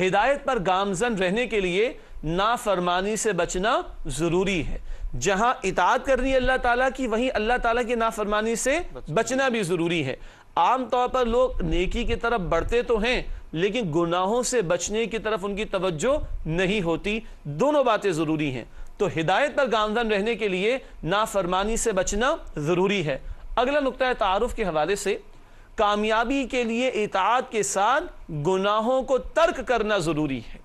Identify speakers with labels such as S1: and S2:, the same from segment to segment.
S1: ہدایت پر گامزن رہنے کے لیے نافرمانی سے بچنا ضروری ہے. جہاں اطاعت کرنی ہے اللہ تعالیٰ کی، وہیں اللہ تعالیٰ کی نافرمانی سے بچنا بھی ضروری ہے. عام طور پر لوگ نیکی کی طرف بڑھتے تو ہیں لیکن گناہوں سے بچنے کی طرف ان کی توجہ نہیں ہوتی. دونوں باتیں ضروری ہیں. تو ہدایت پر گامزن رہنے کے لیے نافرمانی سے بچنا ضروری ہے. اگلا نقطہ تعارف کے حوالے سے کامیابی کے لیے اطاعت کے ساتھ گناہوں کو ترک کرنا ضروری ہے.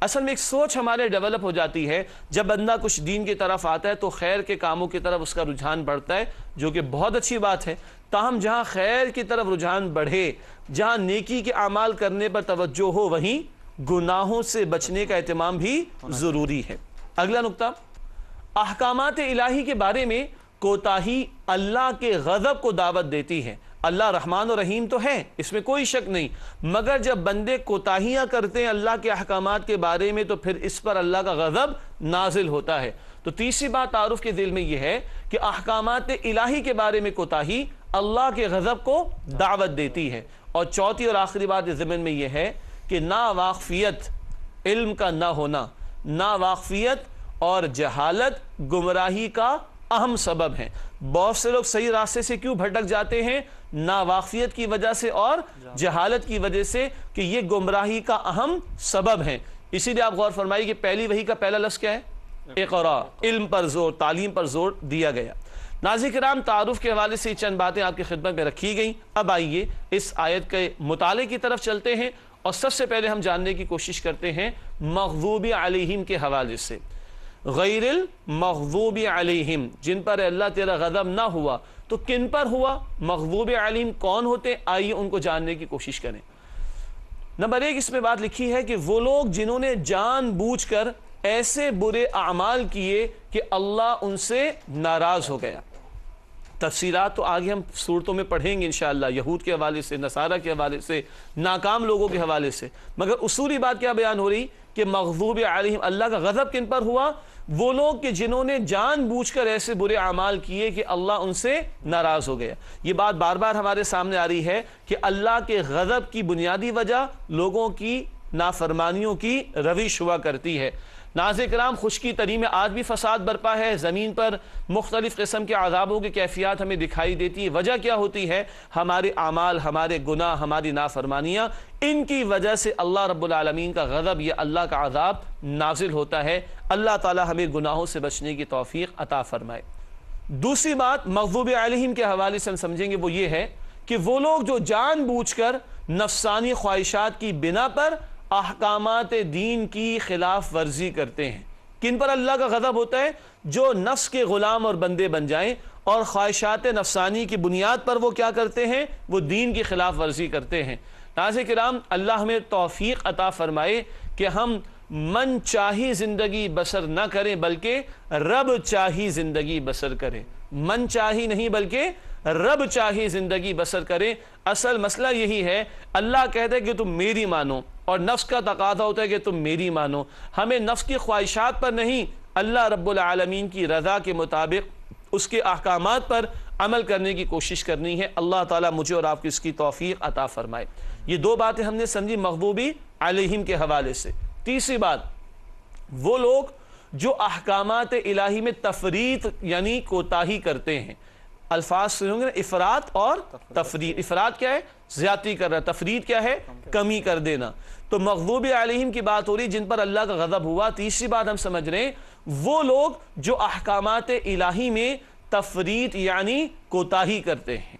S1: اصل میں ایک سوچ ہمارے ڈیولپ ہو جاتی ہے جب بندہ کچھ دین کی طرف آتا ہے تو خیر کے کاموں کی طرف اس کا رجحان بڑھتا ہے، جو کہ بہت اچھی بات ہے. تاہم جہاں خیر کی طرف رجحان بڑھے، جہاں نیکی کے اعمال کرنے پر توجہ ہو، وہیں گناہوں سے بچنے کا اہتمام بھی ضروری ہے. اگلا نقطہ، احکامات الہی کے بارے میں کوتاہی اللہ کے غضب کو دعوت دیتی ہے. اللہ رحمان و رحیم تو ہے، اس میں کوئی شک نہیں، مگر جب بندے کوتاہیاں کرتے ہیں اللہ کے احکامات کے بارے میں تو پھر اس پر اللہ کا غضب نازل ہوتا ہے. تو تیسری بات تعارف کے دل میں یہ ہے کہ احکامات الہی کے بارے میں کوتاہی اللہ کے غضب کو دعوت دیتی ہے. اور چوتھی اور آخری بات اس ضمن میں یہ ہے کہ ناواقفیت، علم کا نہ ہونا، ناواقفیت اور جہالت گمراہی کا اہم سبب ہے. بہت سے لوگ صحیح راستے سے کیوں بھٹک جاتے ہیں؟ ناواقفیت کی وجہ سے اور جہالت کی وجہ سے، کہ یہ گمراہی کا اہم سبب ہے. اسی لیے آپ غور فرمائیے کہ پہلی وحی کا پہلا لفظ کیا ہے؟ اقرا. علم پر زور، تعلیم پر زور دیا گیا. ناظرین کرام، تعارف کے حوالے سے چند باتیں آپ کی خدمت میں رکھی گئیں. اب آئیے اس آیت کے مطالعے کی طرف چلتے ہیں اور سب سے پہلے ہم جاننے کی کوشش کرتے ہیں مغضوب علیہم کے حوالے سے. غیر المغضوب علیہم، جن پر اللہ تیرا غضب نہ ہوا، تو کن پر ہوا؟ مغضوب علیہم کون ہوتے؟ آئیے ان کو جاننے کی کوشش کریں. نمبر 1 اس میں بات لکھی ہے کہ وہ لوگ جنہوں نے جان بوجھ کر ایسے برے اعمال کیے کہ اللہ ان سے ناراض ہو گیا. تفصیلات تو آگے ہم صورتوں میں پڑھیں گے انشاءاللہ، یہود کے حوالے سے، نصارہ کے حوالے سے، ناکام لوگوں کے حوالے سے. مگر اصولی بات کیا بیان ہو رہی کہ مغضوب علیہم، اللہ کا غضب کن پر ہوا؟ وہ لوگ کہ جنہوں نے جان بوجھ کر ایسے برے اعمال کیے کہ اللہ ان سے ناراض ہو گیا. یہ بات بار بار ہمارے سامنے آ رہی ہے کہ اللہ کے غضب کی بنیادی وجہ لوگوں کی نافرمانیوں کی روش ہوا کرتی ہے. ناظرین کرام، خشکی تری میں آج بھی فساد برپا ہے. زمین پر مختلف قسم کے عذابوں کی کیفیات ہمیں دکھائی دیتی ہے. وجہ کیا ہوتی ہے؟ ہمارے اعمال، ہمارے گناہ، ہماری نافرمانیاں. ان کی وجہ سے اللہ رب العالمین کا غضب یا اللہ کا عذاب نازل ہوتا ہے. اللہ تعالی ہمیں گناہوں سے بچنے کی توفیق عطا فرمائے. دوسری بات مغضوب علیہم کے حوالے سے ہم سمجھیں گے وہ یہ ہے کہ وہ لوگ جو جان بوجھ کر نفسانی خواہشات کی بنا پر احکامات دین کی خلاف ورزی کرتے ہیں. کن پر اللہ کا غضب ہوتا ہے؟ جو نفس کے غلام اور بندے بن جائیں اور خواہشات نفسانی کی بنیاد پر وہ کیا کرتے ہیں؟ وہ دین کی خلاف ورزی کرتے ہیں. ناظرین کرام، اللہ ہمیں توفیق عطا فرمائے کہ ہم من چاہی زندگی بسر نہ کریں بلکہ رب چاہی زندگی بسر کریں. من چاہی نہیں بلکہ رب چاہی زندگی بسر کریں. اصل مسئلہ یہی ہے. اللہ کہتا ہے کہ تم میری مانو اور نفس کا تقاضا ہوتا ہے کہ تم میری مانو. ہمیں نفس کی خواہشات پر نہیں، اللہ رب العالمین کی رضا کے مطابق اس کے احکامات پر عمل کرنے کی کوشش کرنی ہے. اللہ تعالیٰ مجھے اور آپ کو اس کی توفیق عطا فرمائے. یہ دو باتیں ہم نے سمجھی مغضوبی علیہم کے حوالے سے. تیسری بات، وہ لوگ جو احکامات الہی میں تفریط یعنی کوتاہی کرتے ہیں. الفاظ سنیں گے نا، افراط اور تفریط. افراط کیا ہے؟ زیادتی کر رہا. تفریط کیا ہے؟ کمی کر دینا. تو مغضوب علیہم کی بات ہو رہی جن پر اللہ کا غضب ہوا. تیسری بات ہم سمجھ رہے ہیں وہ لوگ جو احکامات الہی میں تفریط یعنی کوتاہی کرتے ہیں.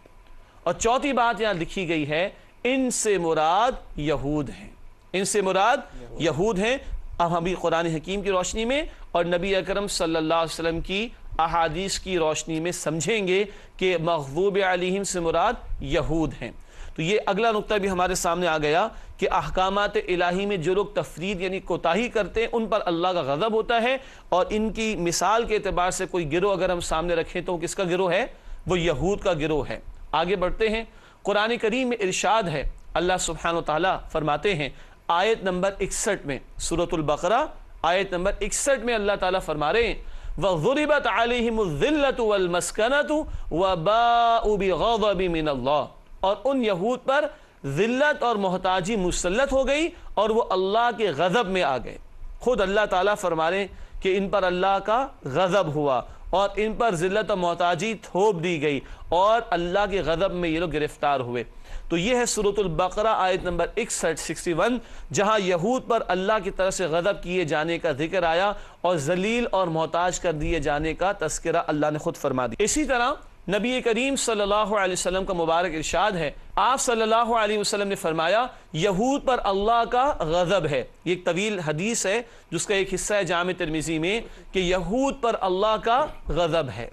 S1: اور چوتھی بات یہاں لکھی گئی ہے، ان سے مراد یہود ہیں. ان سے مراد یہود ہیں. اب ہم بھی قرآن حکیم کی روشنی میں اور نبی اکرم صلی اللہ علیہ وسلم کی احادیث کی روشنی میں سمجھیں گے کہ مغضوب علیہم سے مراد یہود ہیں. تو یہ اگلا نقطہ بھی ہمارے سامنے آ گیا کہ احکامات الہی میں جو لوگ تفرید یعنی کوتاہی کرتے ہیں ان پر اللہ کا غضب ہوتا ہے. اور ان کی مثال کے اعتبار سے کوئی گروہ اگر ہم سامنے رکھیں تو کس کا گروہ ہے؟ وہ یہود کا گروہ ہے. آگے بڑھتے ہیں. قرآن کریم میں ارشاد ہے، اللہ سبحانہ و تعالیٰ فرماتے ہیں آیت نمبر 61 میں، سورۃ البقرہ آیت نمبر 61 میں اللہ تعالیٰ فرما رہے ہیں وَضُرِبَتْ عَلَيْهِمُ الذِّلَّةُ وَالْمَسْكَنَةُ وَبَاءُوا بِغَضَبٍ مِّنَ اللَّهِ. اور ان یہود پر ذلت اور محتاجی مسلط ہو گئی اور وہ اللہ کے غضب میں آ گئے۔ خود اللہ تعالیٰ فرما رہے ہیں کہ ان پر اللہ کا غضب ہوا اور ان پر ذلت و محتاجی تھوپ دی گئی اور اللہ کے غضب میں یہ لوگ گرفتار ہوئے۔ تو یہ ہے سورۃ البقرہ آیت نمبر 61 جہاں یہود پر اللہ کی طرف سے غضب کیے جانے کا ذکر آیا اور ذلیل اور محتاج کر دیے جانے کا تذکرہ اللہ نے خود فرما دیا۔ اسی طرح نبی کریم صلی اللہ علیہ وسلم کا مبارک ارشاد ہے، آپ صلی اللہ علیہ وسلم نے فرمایا یہود پر اللہ کا غضب ہے۔ یہ ایک طویل حدیث ہے جس کا ایک حصہ ہے جامع ترمذی میں کہ یہود پر اللہ کا غضب ہے۔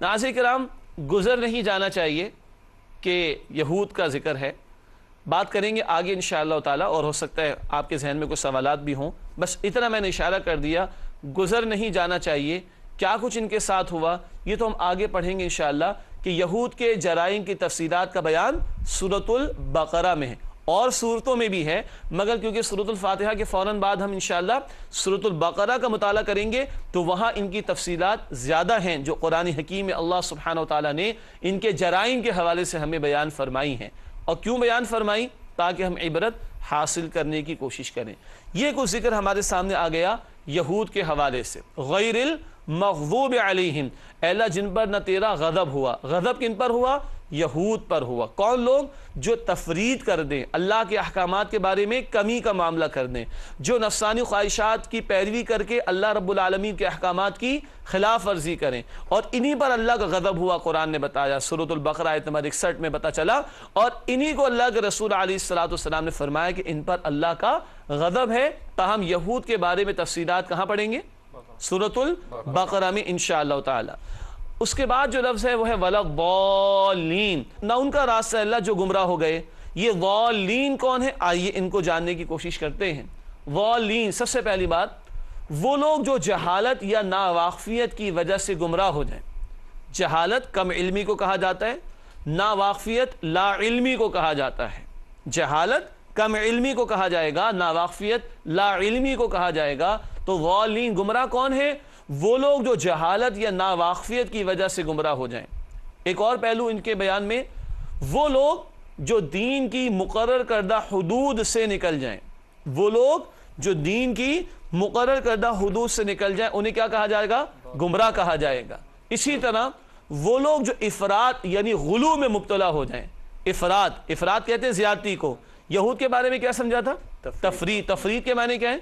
S1: ناظرین کرام، گزر نہیں جانا چاہیے کہ یہود کا ذکر ہے، بات کریں گے آگے انشاءاللہ تعالی، اور ہو سکتا ہے آپ کے ذہن میں کچھ سوالات بھی ہوں، بس اتنا میں نے اشارہ کر دیا، گزر نہیں جانا چاہیے۔ کیا کچھ ان کے ساتھ ہوا یہ تو ہم آگے پڑھیں گے انشاءاللہ، کہ یہود کے جرائم کی تفصیلات کا بیان سورۃ البقرہ میں ہے اور صورتوں میں بھی ہے، مگر کیونکہ سورۃ الفاتحہ کے فوراً بعد ہم انشاءاللہ سورۃ البقرہ کا مطالعہ کریں گے تو وہاں ان کی تفصیلات زیادہ ہیں جو قرآن حکیم میں اللہ سبحانہ وتعالی نے ان کے جرائم کے حوالے سے ہمیں بیان فرمائی ہیں۔ اور کیوں بیان فرمائی؟ تاکہ ہم عبرت حاصل کرنے کی کوشش کریں۔ یہ کچھ ذکر ہمارے سامنے آ گیا یہود کے حوالے سے۔ غیر المغضوب علیہم، اے اللہ جن پر نہ تیرا غضب ہوا۔ غضب کن پر ہوا؟ یہود پر ہوا۔ کون لوگ؟ جو تفرید کر دیں، اللہ کے احکامات کے بارے میں کمی کا معاملہ کر دیں، جو نفسانی خواہشات کی پیروی کر کے اللہ رب العالمین کے احکامات کی خلاف ورزی کریں، اور انہی پر اللہ کا غضب ہوا۔ قرآن نے بتایا، سورۃ البقرہ آیت نمبر 61 میں پتہ چلا، اور انہی کو اللہ کے رسول علیہ السلام نے فرمایا کہ ان پر اللہ کا غضب ہے۔ تاہم یہود کے بارے میں تفصیلات کہاں پڑھیں گے؟ سورۃ البقرہ میں انشاءاللہ تعالی۔ اس کے بعد جو لفظ ہے وہ ہے وَلَضَّالِّينَ، نہ ان کا راستہ اللہ جو گمراہ ہو گئے۔ یہ ضالین کون ہے؟ آئیے ان کو جاننے کی کوشش کرتے ہیں۔ ضالین، سب سے پہلی بات، وہ لوگ جو جہالت یا ناواقفیت کی وجہ سے گمراہ ہو جائیں۔ جہالت کم علمی کو کہا جاتا ہے، ناواقفیت لا علمی کو کہا جاتا ہے۔ جہالت کم علمی کو کہا جائے گا، ناواقفیت لا علمی کو کہا جائے گا۔ تو ضالین، گمراہ کون ہے؟ وہ لوگ جو جہالت یا ناواقفیت کی وجہ سے گمراہ ہو جائیں۔ ایک اور پہلو ان کے بیان میں، وہ لوگ جو دین کی مقرر کردہ حدود سے نکل جائیں۔ وہ لوگ جو دین کی مقرر کردہ حدود سے نکل جائیں انہیں کیا کہا جائے گا؟ گمراہ کہا جائے گا۔ اسی طرح وہ لوگ جو افراط یعنی غلو میں مبتلا ہو جائیں۔ افراط کہتے ہیں زیادتی کو۔ یہود کے بارے میں کیا سمجھا تھا؟ تفرید کے معنی کیا ہے؟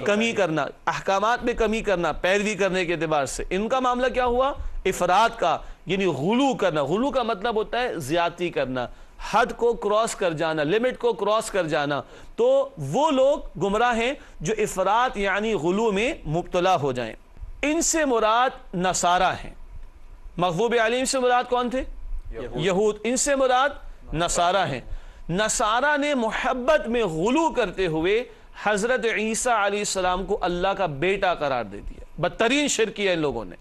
S1: کمی کرنا، احکامات میں کمی کرنا پیروی کرنے کے اعتبار سے۔ ان کا معاملہ کیا ہوا؟ افراد کا، یعنی غلو کرنا۔ غلو کا مطلب ہوتا ہے زیادتی کرنا، حد کو کراس کر جانا، لمٹ کو کراس کر جانا۔ تو وہ لوگ گمراہ ہیں جو افراد یعنی غلو میں مبتلا ہو جائیں۔ ان سے مراد نصارہ ہیں۔ مغضوب علیہم سے مراد کون تھے؟ یہود۔ ان سے مراد نصارہ ہیں۔ نصارہ نے محبت میں غلو کرتے ہوئے حضرت عیسیٰ علیہ السلام کو اللہ کا بیٹا قرار دے دیا۔ بدترین شرک کیا ان لوگوں نے،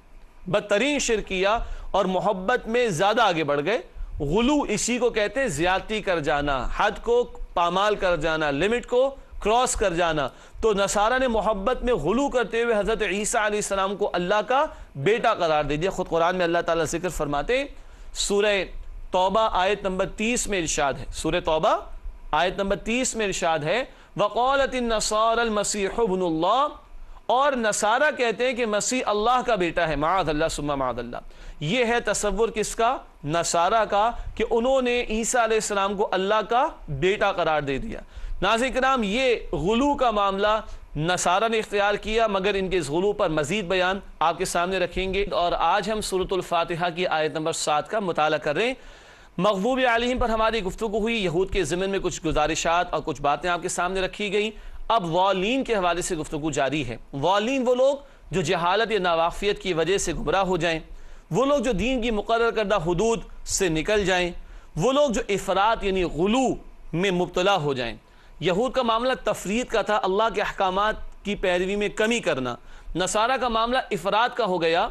S1: بدترین شرک کیا اور محبت میں زیادہ آگے بڑھ گئے۔ غلو اسی کو کہتے ہیں زیادتی کر جانا، حد کو پامال کر جانا، لمٹ کو کراس کر جانا۔ تو نصارہ نے محبت میں غلو کرتے ہوئے حضرت عیسیٰ علیہ السلام کو اللہ کا بیٹا قرار دے دیا۔ خود قرآن میں اللہ تعالیٰ ذکر فرماتے ہیں، سورہ توبہ آیت نمبر 30 میں ارشاد ہے، سورہ توبہ آیت نمبر 30 میں ارشاد ہے، وَقَالَتِ النَّصَارَى الْمَسِيحُ ابْنُ اللَّهِ، اور نصارہ کہتے ہیں کہ مسیح اللہ کا بیٹا ہے، معاذ اللہ ثم معاذ اللہ۔ یہ ہے تصور کس کا؟ نصارہ کا، کہ انہوں نے عیسیٰ علیہ السلام کو اللہ کا بیٹا قرار دے دیا۔ ناظرین کرام، یہ غلو کا معاملہ نصارہ نے اختیار کیا، مگر ان کے اس غلو پر مزید بیان آپ کے سامنے رکھیں گے۔ اور آج ہم سورۃ الفاتحہ کی آیت نمبر 7 کا مطالعہ کر رہے ہیں۔ مغضوب علیہم پر ہماری گفتگو ہوئی، یہود کے ضمن میں کچھ گزارشات اور کچھ باتیں آپ کے سامنے رکھی گئیں۔ اب ضالین کے حوالے سے گفتگو جاری ہے۔ ضالین وہ لوگ جو جہالت یا ناواقفیت کی وجہ سے گمراہ ہو جائیں، وہ لوگ جو دین کی مقرر کردہ حدود سے نکل جائیں، وہ لوگ جو افراط یعنی غلو میں مبتلا ہو جائیں۔ یہود کا معاملہ تفرید کا تھا، اللہ کے احکامات کی پیروی میں کمی کرنا۔ نصارہ کا معاملہ افراط کا ہو گیا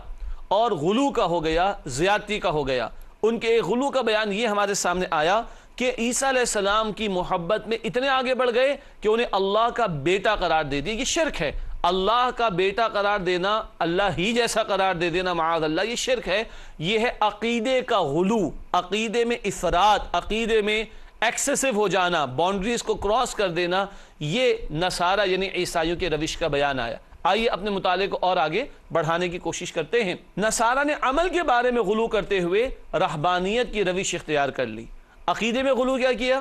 S1: اور غلو کا ہو گیا، زیادتی کا ہو گیا۔ ان کے غلو کا بیان یہ ہمارے سامنے آیا کہ عیسیٰ علیہ السلام کی محبت میں اتنے آگے بڑھ گئے کہ انہیں اللہ کا بیٹا قرار دے دیا۔ یہ شرک ہے، اللہ کا بیٹا قرار دینا، اللہ ہی جیسا قرار دے دینا، معاذ اللہ، یہ شرک ہے۔ یہ ہے عقیدے کا غلو، عقیدے میں افراط، عقیدے میں ایکسیسو ہو جانا، باؤنڈریز کو کراس کر دینا، یہ نصارہ یعنی عیسائیوں کے روش کا بیان آیا۔ آئیے اپنے مطالعے کو اور آگے بڑھانے کی کوشش کرتے ہیں۔ نصارہ نے عمل کے بارے میں غلو کرتے ہوئے رہبانیت کی روش اختیار کر لی۔ عقیدے میں غلو کیا کیا؟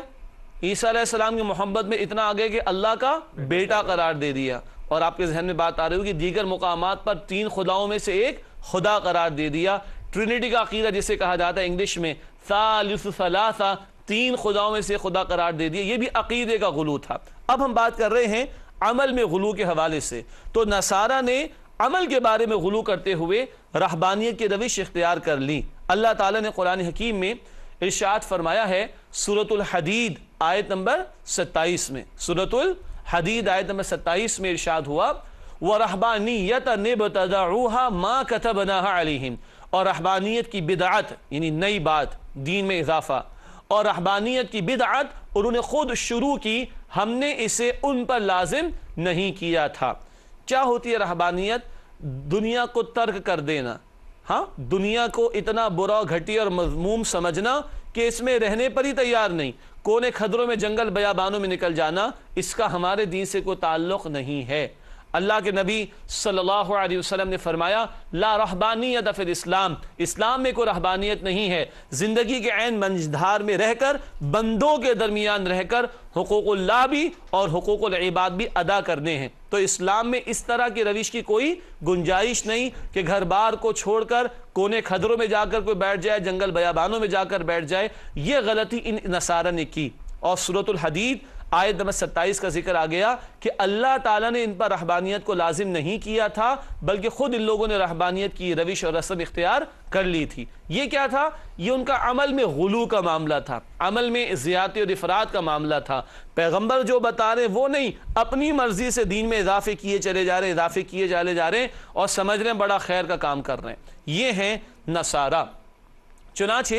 S1: عیسیٰ علیہ السلام کی محبت میں اتنا آگے کہ اللہ کا بیٹا قرار دے دیا، اور آپ کے ذہن میں بات آ رہی ہوگی دیگر مقامات پر 3 خداؤں میں سے ایک خدا قرار دے دیا۔ ٹرینٹی کا عقیدہ جسے کہا جاتا ہے انگلش میں ثالث ثلاثہ، 3 خداؤں میں سے خدا قرار دے دیا، یہ بھی عقیدے کا غلو تھا۔ اب ہم بات کر رہے ہیں عمل میں غلو کے حوالے سے۔ تو نصارہ نے عمل کے بارے میں غلو کرتے ہوئے رہبانیت کی روش اختیار کر لی۔ اللہ تعالیٰ نے قرآن حکیم میں ارشاد فرمایا ہے سورۃ الحدید آیت نمبر 27 میں، سورۃ الحدید آیت نمبر 27 میں ارشاد ہوا وَرَحْبَانِيَّةً ابْتَدَعُوهَا مَا كَتَبْنَاهَا عَلَيْهِمْ، اور رہبانیت کی بدعت یعنی نئی بات، دین میں اضافہ، اور رہبانیت کی بدعت انہوں نے خود شروع کی، ہم نے اسے ان پر لازم نہیں کیا تھا۔ کیا ہوتی ہے رہبانیت؟ دنیا کو ترک کر دینا، ہاں، دنیا کو اتنا برا گھٹیا اور مذموم سمجھنا کہ اس میں رہنے پر ہی تیار نہیں، کونے خدروں میں جنگل بیابانوں میں نکل جانا، اس کا ہمارے دین سے کوئی تعلق نہیں ہے۔ اللہ کے نبی صلی اللہ علیہ وسلم نے فرمایا لا رہبانیت فی الاسلام، اسلام میں کوئی رہبانیت نہیں ہے، زندگی کے عین منجدھار میں رہ کر، بندوں کے درمیان رہ کر حقوق اللہ بھی اور حقوق العباد بھی ادا کرنے ہیں۔ تو اسلام میں اس طرح کی روش کی کوئی گنجائش نہیں کہ گھر بار کو چھوڑ کر کونے خدروں میں جا کر کوئی بیٹھ جائے، جنگل بیابانوں میں جا کر بیٹھ جائے، یہ غلطی ان نصارہ نے کی۔ اور سورۃ الحدید آیت نمبر 27 کا ذکر آ گیا کہ اللہ تعالیٰ نے ان پر رہبانیت کو لازم نہیں کیا تھا، بلکہ خود ان لوگوں نے رہبانیت کی روش اور رسم اختیار کر لی تھی۔ یہ کیا تھا؟ یہ ان کا عمل میں غلو کا معاملہ تھا، عمل میں زیادتی اور افراد کا معاملہ تھا۔ پیغمبر جو بتا رہے وہ نہیں، اپنی مرضی سے دین میں اضافے کیے چلے جا رہے، اضافے کیے چلے جا رہے اور سمجھ رہے ہیں بڑا خیر کا کام کر رہے ہیں۔ یہ ہیں نصارہ۔ چنانچہ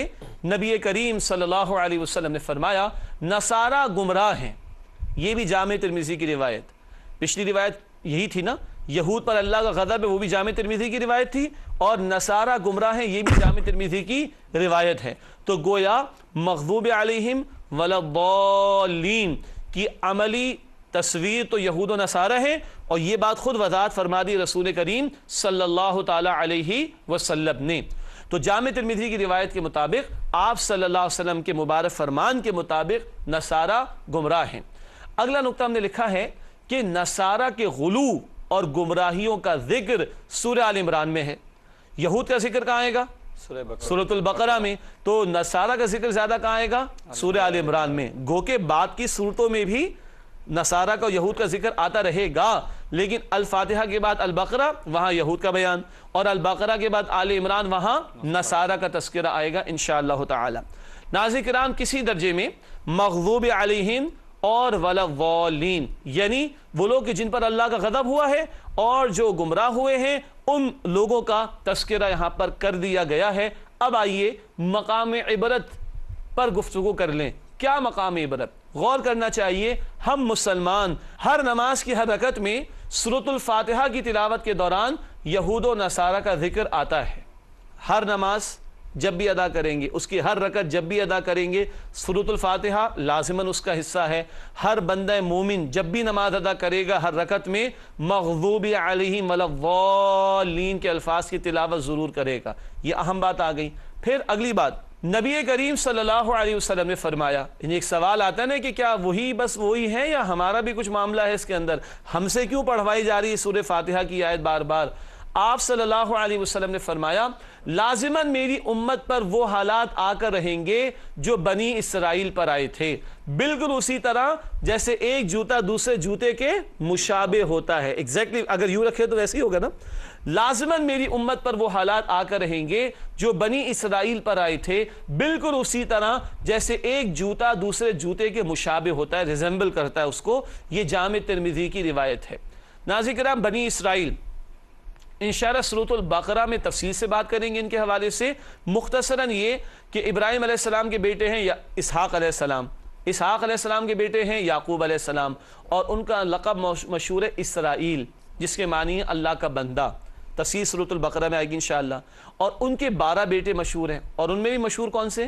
S1: نبی کریم صلی اللہ علیہ وسلم نے فرمایا نصارہ گمراہ ہیں۔ یہ بھی جامع ترمذی کی روایت، پچھلی روایت یہی تھی نا، یہود پر اللہ کا غضب ہے، وہ بھی جامع ترمذی کی روایت تھی، اور نصارہ گمراہ ہیں، یہ بھی جامع ترمذی کی روایت ہے۔ تو گویا مغضوب علیہم ولا الضالین کی عملی تصویر تو یہود و نصارہ ہیں، اور یہ بات خود وضاحت فرما دی رسول کریم صلی اللہ تعالی علیہ وسلم نے۔ تو جامع ترمذی کی روایت کے مطابق آپ صلی اللہ علیہ وسلم کے مبارک فرمان کے مطابق نصارہ گمراہ ہیں۔ اگلا نقطہ ہم نے لکھا ہے کہ نصارہ کے غلو اور گمراہیوں کا ذکر سورہ آل عمران میں ہے۔ یہود کا ذکر کہاں آئے گا؟ سورۃ البقرہ میں۔ تو نصارہ کا ذکر زیادہ کہاں آئے گا؟ سورہ آل عمران میں۔ گو کہ بعد کی صورتوں میں بھی نصارہ کا یہود کا ذکر آتا رہے گا، لیکن الفاتحہ کے بعد البقرہ وہاں یہود کا بیان، اور البقرہ کے بعد آل عمران وہاں نصارہ کا تذکرہ آئے گا انشاءاللہ تعالی۔ ناظرین کرام، کسی درجے میں مغضوب علیہم اور ولا الضالین یعنی وہ لوگ جن پر اللہ کا غضب ہوا ہے اور جو گمراہ ہوئے ہیں، ان لوگوں کا تذکرہ یہاں پر کر دیا گیا ہے۔ اب آئیے مقام عبرت پر گفتگو کر لیں۔ کیا مقام عبرت؟ غور کرنا چاہیے، ہم مسلمان ہر نماز کی ہر رکعت میں سورۃ الفاتحہ کی تلاوت کے دوران یہود و نصارہ کا ذکر آتا ہے۔ ہر نماز جب بھی ادا کریں گے، اس کی ہر رکعت جب بھی ادا کریں گے، سورۃ الفاتحہ لازماً اس کا حصہ ہے۔ ہر بندہ مومن جب بھی نماز ادا کرے گا، ہر رکعت میں مغضوب علیہم ولا الضالین کے الفاظ کی تلاوت ضرور کرے گا۔ یہ اہم بات آ گئی۔ پھر اگلی بات، نبی کریم صلی اللہ علیہ وسلم نے فرمایا، ایک سوال آتا ہے نا کہ کیا وہی بس وہی ہے یا ہمارا بھی کچھ معاملہ ہے اس کے اندر؟ ہم سے کیوں پڑھوائی جا رہی ہے سورہ فاتحہ کی آیت بار بار؟ آپ صلی اللہ علیہ وسلم نے فرمایا لازماً میری امت پر وہ حالات آ کر رہیں گے جو بنی اسرائیل پر آئے تھے، بالکل اسی طرح جیسے ایک جوتا دوسرے جوتے کے مشابہ ہوتا ہے۔ ایگزیکٹلی اگر یوں رکھے تو ویسے ہی ہوگا نا۔ لازماً میری امت پر وہ حالات آ کر رہیں گے جو بنی اسرائیل پر آئے تھے، بالکل اسی طرح جیسے ایک جوتا دوسرے جوتے کے مشابہ ہوتا ہے، ریزمبل کرتا ہے اس کو۔ یہ جامع ترمذی کی روایت ہے۔ ناظرین کرام، بنی اسرائیل انشاءاللہ سورۃ البقرہ میں تفصیل سے بات کریں گے ان کے حوالے سے۔ مختصراً یہ کہ ابراہیم علیہ السلام کے بیٹے ہیں یا اسحاق علیہ السلام، اسحاق علیہ السلام کے بیٹے ہیں یعقوب علیہ السلام، اور ان کا لقب مشہور ہے اسرائیل، جس کے معنی ہے اللہ کا بندہ۔ تفصیل سورۃ البقرہ میں آئے گی انشاءاللہ۔ اور ان کے 12 بیٹے مشہور ہیں، اور ان میں بھی مشہور کون سے؟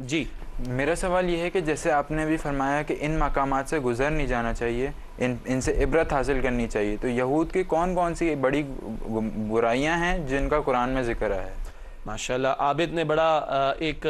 S1: جی
S2: میرا سوال یہ ہے کہ جیسے آپ نے بھی فرمایا کہ ان مقامات سے گزر نہیں جانا چاہیے، ان سے عبرت حاصل کرنی چاہیے، تو یہود کی کون کون سی بڑی برائیاں ہیں جن کا قرآن میں ذکر ہے؟
S1: ماشاءاللہ عابد نے بڑا ایک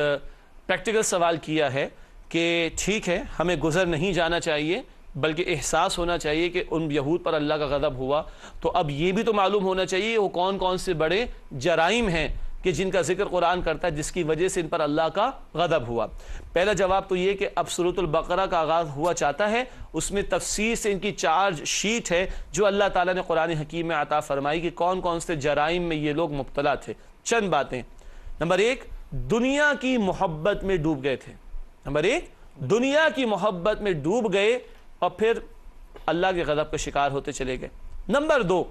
S1: پریکٹیکل سوال کیا ہے کہ ٹھیک ہے ہمیں گزر نہیں جانا چاہیے، بلکہ احساس ہونا چاہیے کہ ان یہود پر اللہ کا غضب ہوا، تو اب یہ بھی تو معلوم ہونا چاہیے وہ کون کون سے بڑے جرائم ہیں کہ جن کا ذکر قرآن کرتا ہے جس کی وجہ سے ان پر اللہ کا غضب ہوا۔ پہلا جواب تو یہ کہ اب سورۃ البقرہ کا آغاز ہوا چاہتا ہے، اس میں تفصیل سے ان کی چارج شیٹ ہے جو اللہ تعالیٰ نے قرآن حکیم میں عطا فرمائی کہ کون کون سے جرائم میں یہ لوگ مبتلا تھے۔ چند باتیں۔ نمبر ایک، دنیا کی محبت میں ڈوب گئے تھے۔ نمبر ایک، دنیا کی محبت میں ڈوب گئے اور پھر اللہ کے غضب کا شکار ہوتے چلے گئے۔ نمبر دو،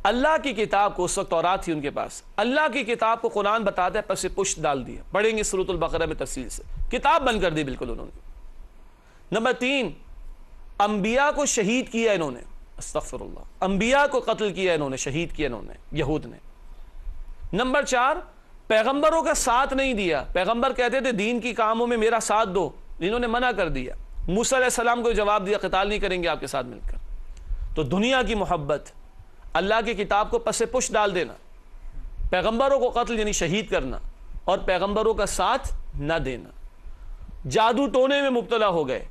S1: اللہ کی کتاب کو، اس وقت تورات تھی ان کے پاس، اللہ کی کتاب کو قرآن بتاتا ہے پس پشت ڈال دیا، پڑھیں گے سورۃ البقرہ میں تفصیل سے، کتاب بند کر دی بالکل انہوں نے۔ نمبر تین، انبیاء کو شہید کیا انہوں نے، استغفر اللہ، انبیاء کو قتل کیا انہوں نے، شہید کیا انہوں نے، یہود نے۔ نمبر چار، پیغمبروں کا ساتھ نہیں دیا، پیغمبر کہتے تھے دین کی کاموں میں میرا ساتھ دو، انہوں نے منع کر دیا۔ موسیٰ علیہ السلام کو جواب دیا قتال نہیں کریں گے آپ کے ساتھ مل کر۔ تو دنیا کی محبت، اللہ کی کتاب کو پس پش ڈال دینا، پیغمبروں کو قتل یعنی شہید کرنا، اور پیغمبروں کا ساتھ نہ دینا۔ جادو ٹونے میں مبتلا ہو گئے،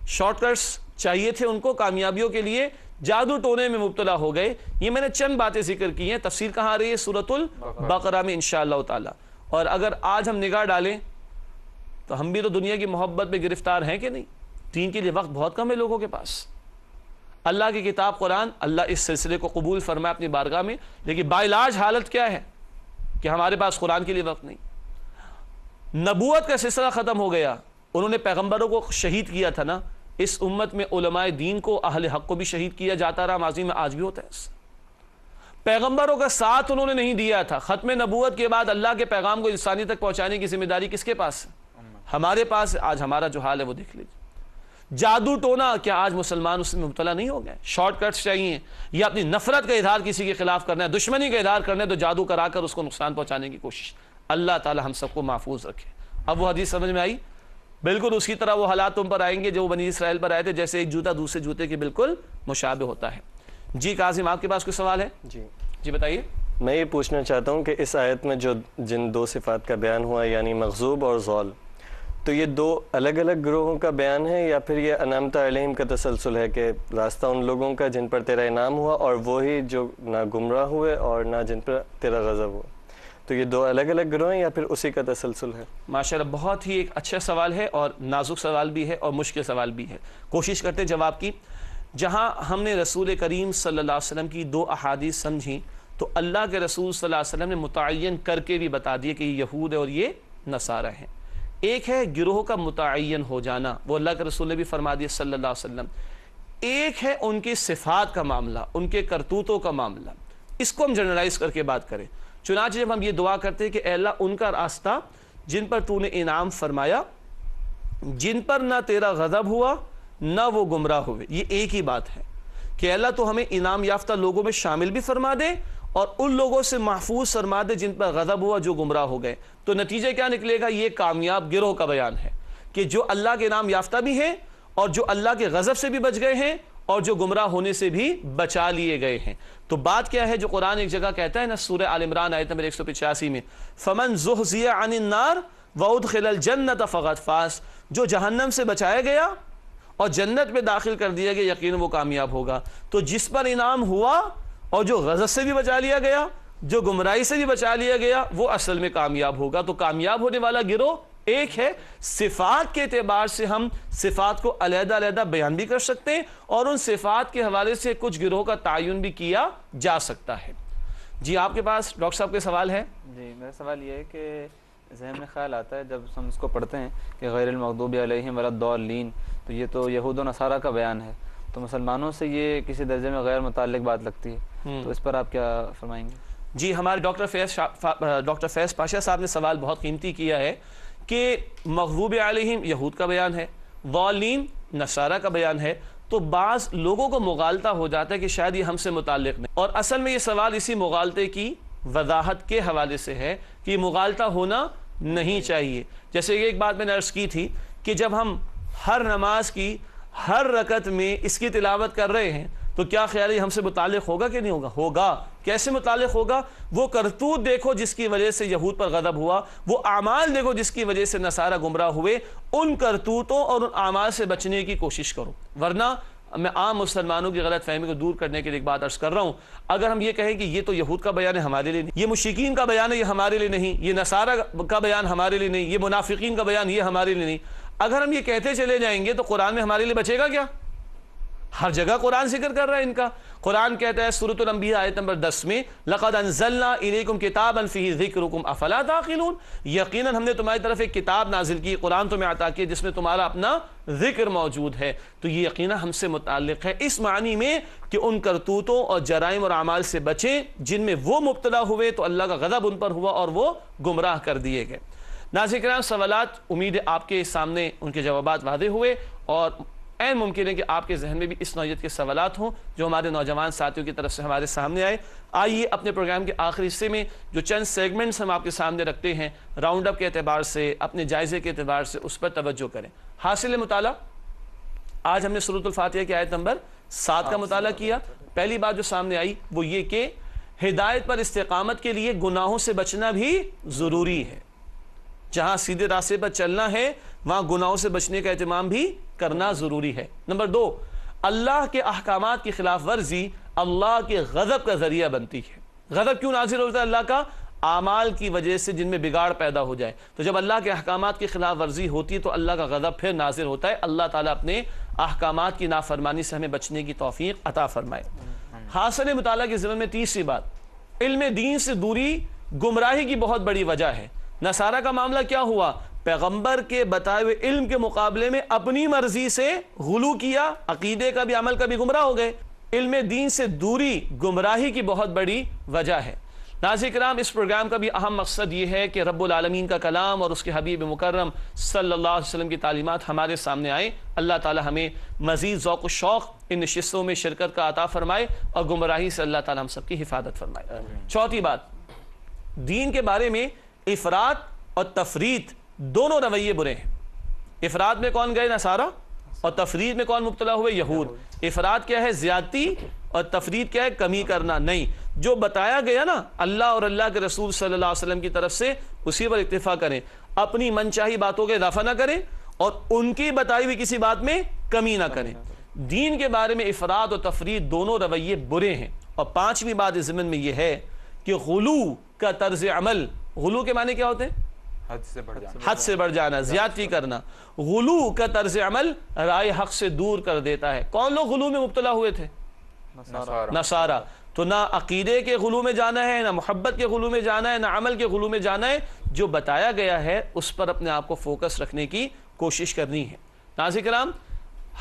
S1: شارٹ کٹس چاہیے تھے ان کو کامیابیوں کے لیے، جادو ٹونے میں مبتلا ہو گئے۔ یہ میں نے چند باتیں ذکر کی ہیں، تفصیل کہاں آ رہی ہے؟ سورۃ البقرہ میں انشاءاللہ تعالی۔ اور اگر آج ہم نگاہ ڈالیں تو ہم بھی تو دنیا کی محبت میں گرفتار ہیں کہ نہیں؟ دین کے لیے وقت بہت کم ہے لوگوں کے پاس۔ اللہ کی کتاب قرآن، اللہ اس سلسلے کو قبول فرمائے اپنی بارگاہ میں، لیکن باعلاج حالت کیا ہے کہ ہمارے پاس قرآن کے لیے وقت نہیں۔ نبوت کا سلسلہ ختم ہو گیا، انہوں نے پیغمبروں کو شہید کیا تھا نا، اس امت میں علماء دین کو، اہل حق کو بھی شہید کیا جاتا رہا، ماضی میں آج بھی ہوتا ہے۔ پیغمبروں کا ساتھ انہوں نے نہیں دیا تھا۔ ختم نبوت کے بعد اللہ کے پیغام کو انسانی تک پہنچانے کی ذمہ داری کس کے پاس ہے؟ ہمارے پاس ہے۔ آج ہمارا جو حال ہے وہ دیکھ لیجیے۔ جادو ٹونا، کیا آج مسلمان اس میں مبتلا نہیں ہو گئے؟ شارٹ کٹس چاہیے، یا اپنی نفرت کا اظہار کسی کے خلاف کرنا ہے، دشمنی کا اظہار کرنا ہے تو جادو کرا کر اس کو نقصان پہنچانے کی کوشش۔ اللہ تعالی ہم سب کو محفوظ رکھے۔ اب وہ حدیث سمجھ میں آئی؟ بالکل اسی طرح وہ حالات تم پر آئیں گے جو بنی اسرائیل پر آئے تھے، جیسے ایک جوتا دوسرے جوتے کے بالکل مشابہ ہوتا ہے۔ جی کاظم، آپ کے پاس کوئی سوال ہے؟ جی بتائیے۔
S3: میں یہ پوچھنا چاہتا ہوں کہ اس آیت میں جو جن دو صفات کا بیان ہوا یعنی مغضوب اور ضال، تو یہ دو الگ الگ گروہوں کا بیان ہے یا پھر یہ انعمت علیہم کا تسلسل ہے کہ راستہ ان لوگوں کا جن پر تیرا انعام ہوا اور وہی جو نہ گمراہ ہوئے اور نہ جن پر تیرا غضب ہوا؟ تو یہ دو الگ الگ گروہ ہیں یا پھر اسی کا تسلسل ہے؟
S1: ماشاءاللہ بہت ہی ایک اچھا سوال ہے، اور نازک سوال بھی ہے اور مشکل سوال بھی ہے، کوشش کرتے جواب کی۔ جہاں ہم نے رسول کریم صلی اللہ علیہ وسلم کی دو احادیث سمجھی تو اللہ کے رسول صلی اللہ علیہ وسلم نے متعین کر کے بھی بتا دیے کہ یہ یہود ہے اور یہ نصارہ ہیں۔ ایک ہے گروہ کا متعین ہو جانا، وہ اللہ کے رسول نے بھی فرما دیا صلی اللہ علیہ وسلم۔ ایک ہے ان کی صفات کا معاملہ، ان کے کرتوتوں کا معاملہ، اس کو ہم جنرلائز کر کے بات کریں۔ چنانچہ جب ہم یہ دعا کرتے ہیں کہ اے اللہ ان کا راستہ جن پر تو نے انعام فرمایا، جن پر نہ تیرا غضب ہوا نہ وہ گمراہ ہوئے، یہ ایک ہی بات ہے کہ اللہ تو ہمیں انعام یافتہ لوگوں میں شامل بھی فرما دے اور ان لوگوں سے محفوظ فرما دے جن پر غضب ہوا، جو گمراہ ہو گئے۔ تو نتیجہ کیا نکلے گا؟ یہ کامیاب گروہ کا بیان ہے کہ جو اللہ کے انعام یافتہ بھی ہیں اور جو اللہ کے غضب سے بھی بچ گئے ہیں اور جو گمراہ ہونے سے بھی بچا لیے گئے ہیں۔ تو بات کیا ہے جو قرآن ایک جگہ کہتا ہے نا، سورہ آل عمران آیت نمبر 185 میں، فَمَنْ زُحْزِحَ عَنِ النَّارِ وَأُدْخِلَ الْجَنَّةَ فَقَدْ فَازَ، جو جہنم سے بچایا گیا اور جنت میں داخل کر دیا گیا یقیناً وہ کامیاب ہوگا۔ تو جس پر انعام ہوا اور جو غضب سے بھی بچا لیا گیا، جو گمراہی سے بھی بچا لیا گیا، وہ اصل میں کامیاب ہوگا۔ تو کامیاب ہونے والا گروہ ایک ہے۔ صفات کے اعتبار سے ہم صفات کو علیحدہ علیحدہ بیان بھی کر سکتے ہیں اور ان صفات کے حوالے سے کچھ گروہ کا تعین بھی کیا جا سکتا ہے۔ جی آپ کے پاس ڈاکٹر صاحب کے سوال ہے؟
S2: جی میرا سوال یہ ہے کہ ذہن میں خیال آتا ہے جب ہم اس کو پڑھتے ہیں کہ غیر المغضوب علیہم ولا الضالین، تو یہ تو یہود و نصارہ کا بیان ہے، تو مسلمانوں سے یہ کسی درجے میں غیر متعلق بات لگتی ہے، تو اس پر آپ کیا فرمائیں گے؟ جی
S1: ہمارے ڈاکٹر فیض پاشا صاحب نے سوال بہت قیمتی کیا ہے کہ مغضوب علیہم یہود کا بیان ہے، ضالین نصارہ کا بیان ہے، تو بعض لوگوں کو مغالطہ ہو جاتا ہے کہ شاید یہ ہم سے متعلق نہیں، اور اصل میں یہ سوال اسی مغالطے کی وضاحت کے حوالے سے ہے کہ یہ مغالطہ ہونا نہیں چاہیے. جیسے ایک بات میں نے عرض کی تھی کہ جب ہم ہر نماز کی ہر رکعت میں اس کی تلاوت کر رہے ہیں تو کیا خیال ہے ہم سے متعلق ہوگا کہ نہیں ہوگا؟ ہوگا. کیسے متعلق ہوگا؟ وہ کرتوت دیکھو جس کی وجہ سے یہود پر غضب ہوا، وہ اعمال دیکھو جس کی وجہ سے نصارہ گمراہ ہوئے، ان کرتوتوں اور ان اعمال سے بچنے کی کوشش کرو. ورنہ میں عام مسلمانوں کی غلط فہمی کو دور کرنے کے لیے ایک بات عرض کر رہا ہوں، اگر ہم یہ کہیں کہ یہ تو یہود کا بیان ہے ہمارے لیے نہیں، یہ مشرکین کا بیان ہے یہ ہمارے لیے نہیں، یہ نصارہ کا بیان ہمارے لیے نہیں، یہ منافقین کا بیان یہ ہمارے لیے نہیں، اگر ہم یہ کہتے چلے جائیں گے تو قرآن میں ہمارے لیے بچے گا کیا؟ ہر جگہ قرآن ذکر کر رہا ہے ان کا. قرآن کہتا ہے سورۃ الانبیاء آیت نمبر 10 میں لَقَدْ أَنزَلْنَا إِلَيْكُمْ كِتَابًا فِيهِ ذِكْرُكُمْ أَفَلَا تَعْقِلُونَ. یقیناً ہم نے تمہاری طرف ایک کتاب نازل کی، قرآن تمہیں عطا کیا جس میں تمہارا اپنا ذکر موجود ہے. تو یہ یقیناً ہم سے متعلق ہے اس معنی میں کہ ان کرتوتوں اور جرائم اور اعمال سے بچیں جن میں وہ مبتلا ہوئے تو اللہ کا غضب ان پر ہوا اور وہ گمراہ کر دیے گئے. ناظرین کرام، سوالات امید ہے آپ کے سامنے ان کے جوابات واضح ہوئے، اور عین ممکن ہے کہ آپ کے ذہن میں بھی اس نوعیت کے سوالات ہوں جو ہمارے نوجوان ساتھیوں کی طرف سے ہمارے سامنے آئے. آئیے اپنے پروگرام کے آخری حصے میں جو چند سیگمنٹس ہم آپ کے سامنے رکھتے ہیں راؤنڈ اپ کے اعتبار سے، اپنے جائزے کے اعتبار سے، اس پر توجہ کریں. حاصل مطالعہ، آج ہم نے سورۃ الفاتحہ کی آیت نمبر 7 کا مطالعہ کیا. پہلی بات جو سامنے آئی وہ یہ کہ ہدایت پر استقامت کے لیے گناہوں سے بچنا بھی ضروری ہے. جہاں سیدھے راستے پر چلنا ہے وہاں گناہوں سے بچنے کا اہتمام بھی کرنا ضروری ہے. نمبر 2، اللہ کے احکامات کی خلاف ورزی اللہ کے غضب کا ذریعہ بنتی ہے. غضب کیوں نازل ہوتا ہے اللہ کا؟ اعمال کی وجہ سے جن میں بگاڑ پیدا ہو جائے. تو جب اللہ کے احکامات کی خلاف ورزی ہوتی ہے تو اللہ کا غضب پھر نازل ہوتا ہے. اللہ تعالیٰ اپنے احکامات کی نافرمانی سے ہمیں بچنے کی توفیق عطا فرمائے. حاصل مطالعہ کے ضمن میں تیسری بات، علم دین سے دوری گمراہی کی بہت بڑی وجہ ہے. نصارہ کا معاملہ کیا ہوا؟ پیغمبر کے بتائے ہوئے علم کے مقابلے میں اپنی مرضی سے غلو کیا، عقیدے کا بھی عمل کا بھی گمراہ ہو گئے. علم دین سے دوری گمراہی کی بہت بڑی وجہ ہے. ناظرین کرام، اس پروگرام کا بھی اہم مقصد یہ ہے کہ رب العالمین کا کلام اور اس کے حبیب مکرم صلی اللہ علیہ وسلم کی تعلیمات ہمارے سامنے آئیں. اللہ تعالی ہمیں مزید ذوق و شوق ان نشستوں میں شرکت کا عطا فرمائے اور گمراہی سے اللہ تعالی ہم سب کی حفاظت فرمائے. چوتھی بات، دین کے بارے میں افراط اور تفریط دونوں رویے برے ہیں. افراط میں کون گئے؟ نصارہ. اور تفریط میں کون مبتلا ہوئے؟ یہود. افراط کیا ہے؟ زیادتی. اور تفریط کیا ہے؟ کمی کرنا. نہیں، جو بتایا گیا نا اللہ اور اللہ کے رسول صلی اللہ علیہ وسلم کی طرف سے اسی پر اکتفا کریں، اپنی من چاہی باتوں کے اضافہ نہ کریں اور ان کی بتائی ہوئی کسی بات میں کمی نہ کریں. دین کے بارے میں افراط اور تفریط دونوں رویے برے ہیں. اور پانچویں بات اس ضمن میں یہ ہے کہ غلو کا طرز عمل، غلو کے معنی کیا ہوتے ہیں؟ حد سے بڑھ جانا، زیادتی کرنا. غلو کا طرز عمل رائے حق سے دور کر دیتا ہے. کون لوگ غلو میں مبتلا ہوئے تھے؟ نصارہ. تو نہ عقیدے کے غلو میں جانا ہے، نہ محبت کے غلو میں جانا ہے، نہ عمل کے غلو میں جانا ہے. جو بتایا گیا ہے اس پر اپنے آپ کو فوکس رکھنے کی کوشش کرنی ہے. ناظرین کرام،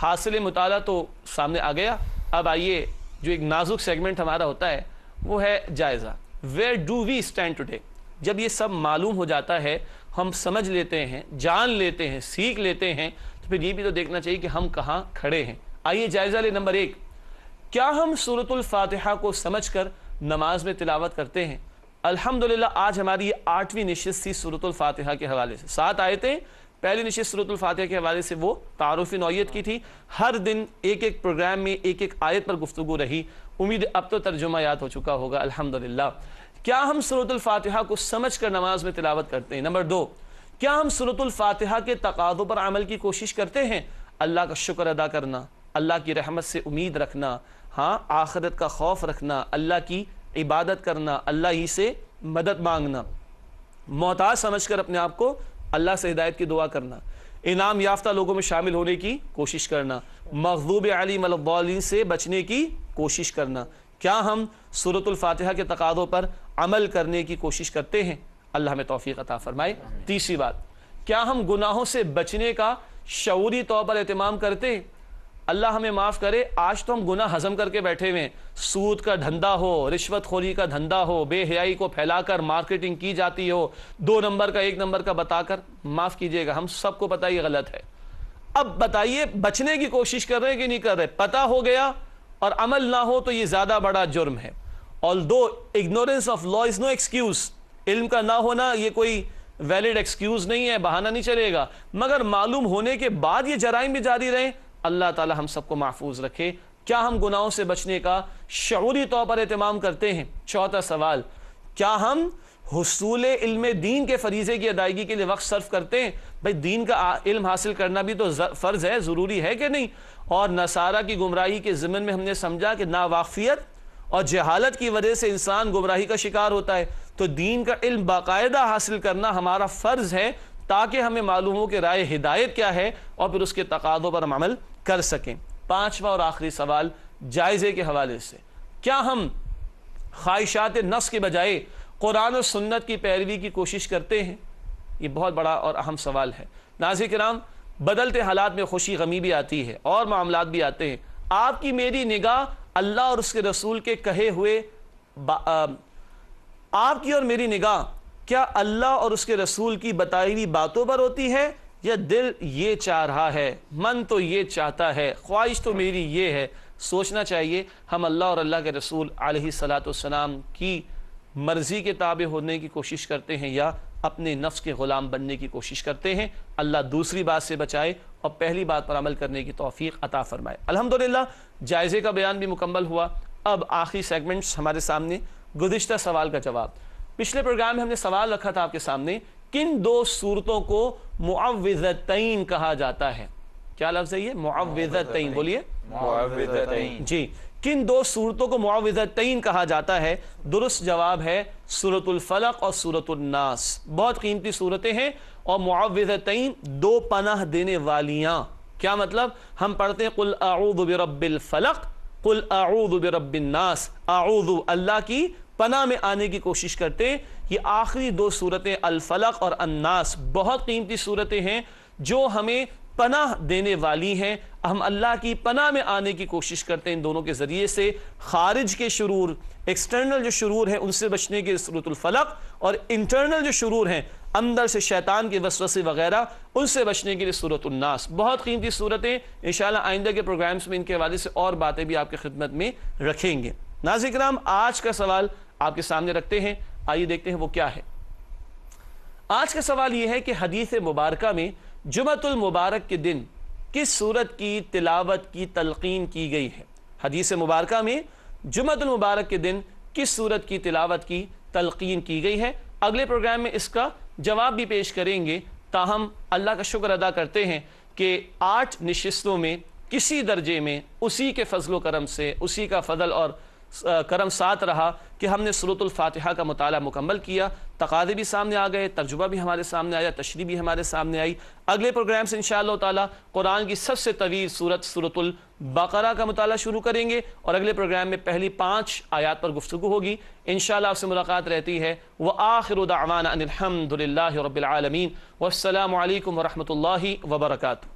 S1: حاصل مطالعہ تو سامنے آ گیا. اب آئیے جو ایک نازک سیگمنٹ ہمارا ہوتا ہے وہ ہے جائزہ. Where do we stand today? جب یہ سب معلوم ہو جاتا ہے، ہم سمجھ لیتے ہیں، جان لیتے ہیں، سیکھ لیتے ہیں، تو پھر یہ بھی تو دیکھنا چاہیے کہ ہم کہاں کھڑے ہیں. آئیے جائزہ لیں. نمبر 1، کیا ہم سورۃ الفاتحہ کو سمجھ کر نماز میں تلاوت کرتے ہیں؟ الحمدللہ آج ہماری یہ 8ویں نشست تھی سورۃ الفاتحہ کے حوالے سے. 7 آیتیں. پہلی نشست سورۃ الفاتحہ کے حوالے سے وہ تعارفی نوعیت کی تھی. ہر دن ایک ایک پروگرام میں ایک ایک آیت پر گفتگو رہی. امید اب تو ترجمہ یاد ہو چکا ہوگا الحمدللہ. کیا ہم سورۃ الفاتحہ کو سمجھ کر نماز میں تلاوت کرتے ہیں؟ نمبر 2، کیا ہم سورۃ الفاتحہ کے تقاضوں پر عمل کی کوشش کرتے ہیں؟ اللہ کا شکر ادا کرنا، اللہ کی رحمت سے امید رکھنا، ہاں آخرت کا خوف رکھنا، اللہ کی عبادت کرنا، اللہ ہی سے مدد مانگنا، محتاج سمجھ کر اپنے آپ کو اللہ سے ہدایت کی دعا کرنا، انعام یافتہ لوگوں میں شامل ہونے کی کوشش کرنا، مغضوب علیہم ولا الضالین سے بچنے کی کوشش کرنا. کیا ہم سورۃ الفاتحہ کے تقاضوں پر عمل کرنے کی کوشش کرتے ہیں؟ اللہ ہمیں توفیق عطا فرمائے. تیسری بات، کیا ہم گناہوں سے بچنے کا شعوری طور پر اہتمام کرتے ہیں؟ اللہ ہمیں معاف کرے، آج تو ہم گناہ ہضم کر کے بیٹھے ہوئے ہیں. سود کا دھندا ہو، رشوت خوری کا دھندا ہو، بے حیائی کو پھیلا کر مارکیٹنگ کی جاتی ہو، 2 نمبر کا 1 نمبر کا بتا کر. معاف کیجئے گا، ہم سب کو پتہ یہ غلط ہے. اب بتائیے بچنے کی کوشش کر رہے ہیں کہ نہیں کر رہے؟ پتہ ہو گیا اور عمل نہ ہو تو یہ زیادہ بڑا جرم ہے. Although ignorance of law is no excuse، علم کا نہ ہونا یہ کوئی ویلڈ ایکسکیوز نہیں ہے، بہانہ نہیں چلے گا، مگر معلوم ہونے کے بعد یہ جرائم بھی جاری رہیں، اللہ تعالی ہم سب کو محفوظ رکھے۔ کیا ہم گناہوں سے بچنے کا شعوری طور پر اہتمام کرتے ہیں؟ چوتھا سوال، کیا ہم حصول علم دین کے فریضے کی ادائیگی کے لیے وقت صرف کرتے ہیں؟ بھئی دین کا علم حاصل کرنا بھی تو فرض ہے، ضروری ہے کہ نہیں؟ اور نصارہ کی گمراہی کے ضمن میں ہم نے سمجھا کہ ناواقفیت اور جہالت کی وجہ سے انسان گمراہی کا شکار ہوتا ہے، تو دین کا علم باقاعدہ حاصل کرنا ہمارا فرض ہے تاکہ ہمیں معلوم ہو کہ رائے ہدایت کیا ہے اور پھر اس کے تقاضوں پر ہم عمل کر سکیں۔ پانچواں اور آخری سوال جائزے کے حوالے سے، کیا ہم خواہشات نفس کے بجائے قرآن و سنت کی پیروی کی کوشش کرتے ہیں؟ یہ بہت بڑا اور اہم سوال ہے۔ ناظرین کرام، بدلتے حالات میں خوشی غمی بھی آتی ہے اور معاملات بھی آتے ہیں۔ آپ کی میری نگاہ اللہ اور اس کے رسول کے کہے ہوئے آپ کی اور میری نگاہ کیا اللہ اور اس کے رسول کی بتائی ہوئی باتوں پر ہوتی ہے، یا دل یہ چاہ رہا ہے، من تو یہ چاہتا ہے، خواہش تو میری یہ ہے؟ سوچنا چاہیے ہم اللہ اور اللہ کے رسول علیہ السلام کی مرضی کے تابع ہونے کی کوشش کرتے ہیں یا اپنے نفس کے غلام بننے کی کوشش کرتے ہیں۔ اللہ دوسری بات سے بچائے اور پہلی بات پر عمل کرنے کی توفیق عطا فرمائے۔ الحمدللہ جائزے کا بیان بھی مکمل ہوا۔ اب آخری سیگمنٹس ہمارے سامنے، گزشتہ سوال کا جواب۔ پچھلے پروگرام میں ہم نے سوال رکھا تھا آپ کے سامنے، کن دو صورتوں کو معوذتین کہا جاتا ہے؟ کیا لفظ ہے یہ؟ معوذتین، بولیے۔
S3: معوذتین،
S1: جی، کن دو صورتوں کو معوذتین کہا جاتا ہے؟ درست جواب ہے سورۃ الفلق اور سورۃ الناس۔ بہت قیمتی صورتیں ہیں، اور معوذتین دو پناہ دینے والیاں۔ کیا مطلب؟ ہم پڑھتے ہیں قل اعوذ برب الفلق، قل اعوذ برب الناس، اعوذ اللہ کی پناہ میں آنے کی کوشش کرتے ہیں۔ یہ آخری دو صورتیں الفلق اور الناس بہت قیمتی صورتیں ہیں جو ہمیں پناہ دینے والی ہیں۔ ہم اللہ کی پناہ میں آنے کی کوشش کرتے ہیں ان دونوں کے ذریعے سے۔ خارج کے شرور، ایکسٹرنل جو شرور ہیں ان سے بچنے کے سورۃ الفلق، اور انٹرنل جو شرور ہیں اندر سے شیطان کے وسوسے وغیرہ، ان سے بچنے کے لیے سورۃ الناس۔ بہت قیمتی صورتیں، انشاءاللہ آئندہ کے پروگرامز میں ان کے حوالے سے اور باتیں بھی آپ کی خدمت میں رکھیں گے۔ ناظرین کرام، آج کا سوال آپ کے سامنے رکھتے ہیں، آئیے دیکھتے ہیں وہ کیا ہے۔ آج کا سوال یہ ہے کہ حدیث مبارکہ میں جمعۃ المبارک کے دن کس سورت کی تلاوت کی تلقین کی گئی ہے؟ حدیث مبارکہ میں جمعۃ المبارک کے دن کس سورت کی تلاوت کی تلقین کی گئی ہے؟ اگلے پروگرام میں اس کا جواب بھی پیش کریں گے۔ تاہم اللہ کا شکر ادا کرتے ہیں کہ 8 نشستوں میں کسی درجے میں اسی کے فضل و کرم سے، اسی کا فضل اور کرم ساتھ رہا کہ ہم نے سورۃ الفاتحہ کا مطالعہ مکمل کیا۔ تقاضے بھی سامنے آ گئے، ترجمہ بھی ہمارے سامنے آیا، تشریح بھی ہمارے سامنے آئی۔ اگلے پروگرام سے انشاءاللہ تعالی قرآن کی سب سے طویل سورت سورۃ البقرہ کا مطالعہ شروع کریں گے، اور اگلے پروگرام میں پہلی 5 آیات پر گفتگو ہوگی۔ انشاءاللہ آپ سے ملاقات رہتی ہے۔ وآخر دعوانا ان الحمد للہ رب العالمین، والسلام علیکم ورحمۃ اللہ وبرکاتہ۔